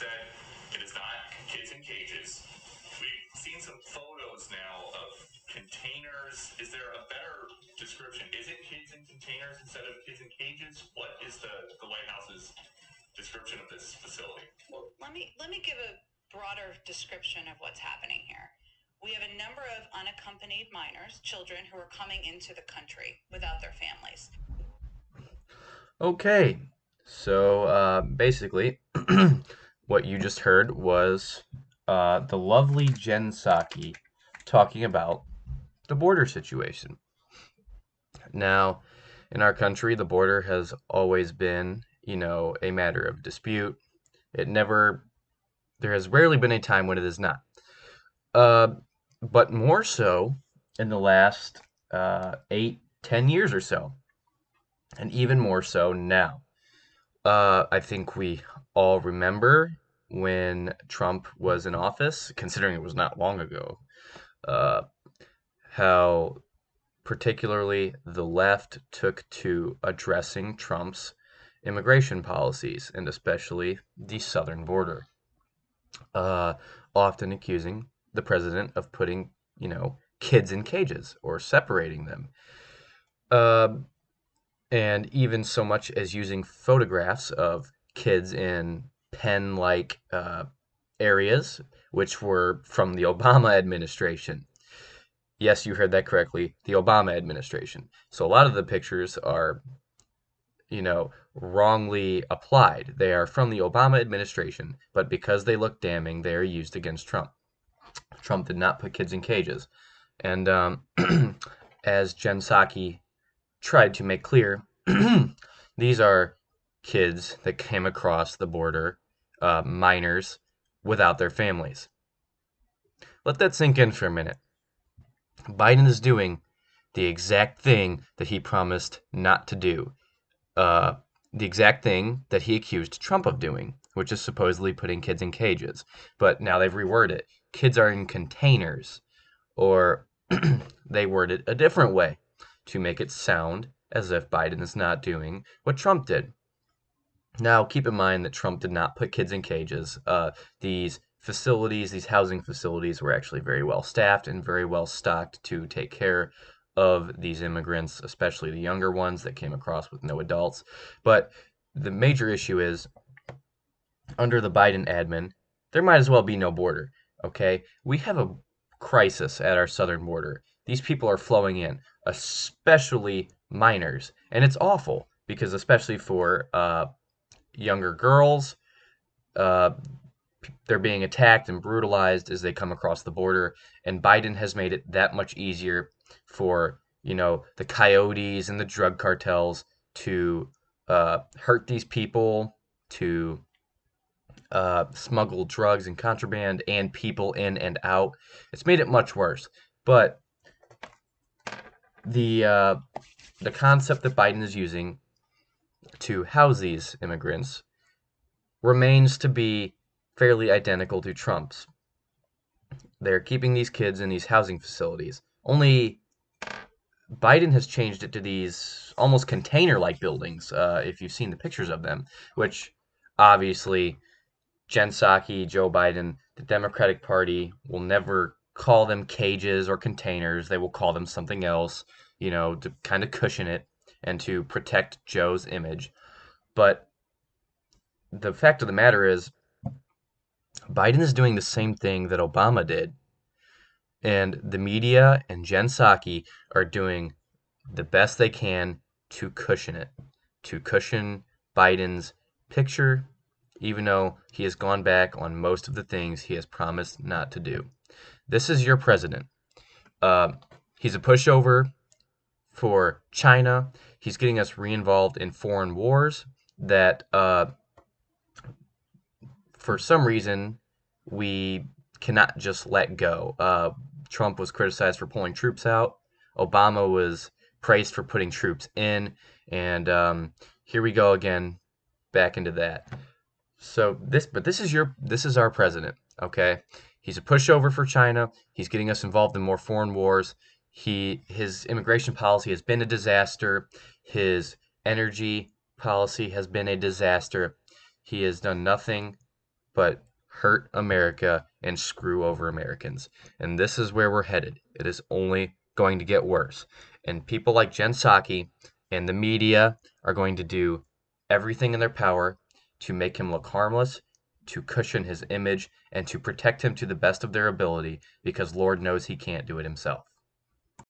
said it is not kids in cages. We've seen some photos now of containers. Is there a better description? Is it kids in containers instead of kids in cages? What is the White House's description of this facility? Well, let me give a broader description of what's happening here. We have a number of unaccompanied minors, children who are coming into the country without their families. Okay, so basically, what you just heard was the lovely Jen Psaki talking about the border situation. Now, in our country, the border has always been, a matter of dispute. It never, there has rarely been a time when it is not. Uh, but more so in the last 8, 10 years or so, and even more so now. I think we all remember when Trump was in office, considering it was not long ago, uh, how particularly the left took to addressing Trump's immigration policies, and especially the southern border, uh, often accusing the president of putting, kids in cages or separating them. Uh, and even so much as using photographs of kids in pen like areas, which were from the Obama administration. Yes, you heard that correctly, the Obama administration. So a lot of the pictures are, wrongly applied. They are from the Obama administration, but because they look damning, they are used against Trump. Trump did not put kids in cages. And as Jen Psaki tried to make clear, these are kids that came across the border, minors, without their families. Let that sink in for a minute. Biden is doing the exact thing that he promised not to do, uh, the exact thing that he accused Trump of doing, which is supposedly putting kids in cages. But now they've reworded it. Kids are in containers, or they word it a different way to make it sound as if Biden is not doing what Trump did. Now, keep in mind that Trump did not put kids in cages. These facilities, these housing facilities, were actually very well staffed and very well stocked to take care of these immigrants, especially the younger ones that came across with no adults. But the major issue is under the Biden admin, there might as well be no border. Okay? We have a crisis at our southern border. These people are flowing in, especially minors. And it's awful because, especially for younger girls, uh, they're being attacked and brutalized as they come across the border. And Biden has made it that much easier for, the coyotes and the drug cartels to hurt these people, to smuggle drugs and contraband and people in and out. It's made it much worse. But the uh, the concept that Biden is using to house these immigrants remains to be fairly identical to Trump's. They're keeping these kids in these housing facilities. Only Biden has changed it to these almost container-like buildings, if you've seen the pictures of them, which obviously Jen Psaki, Joe Biden, the Democratic Party will never call them cages or containers. They will call them something else, to kind of cushion it and to protect Joe's image. But the fact of the matter is, Biden is doing the same thing that Obama did. And the media and Jen Psaki are doing the best they can to cushion it, to cushion Biden's picture, even though he has gone back on most of the things he has promised not to do. This is your president. Uh, he's a pushover for China. He's getting us re-involved in foreign wars that, for some reason, we cannot just let go. Trump was criticized for pulling troops out. Obama was praised for putting troops in, and here we go again, back into that. But this is our president. Okay, he's a pushover for China. He's getting us involved in more foreign wars. His immigration policy has been a disaster. His energy policy has been a disaster. He has done nothing but hurt America and screw over Americans. And this is where we're headed. It is only going to get worse. And people like Jen Psaki and the media are going to do everything in their power to make him look harmless, to cushion his image, and to protect him to the best of their ability, because Lord knows he can't do it himself.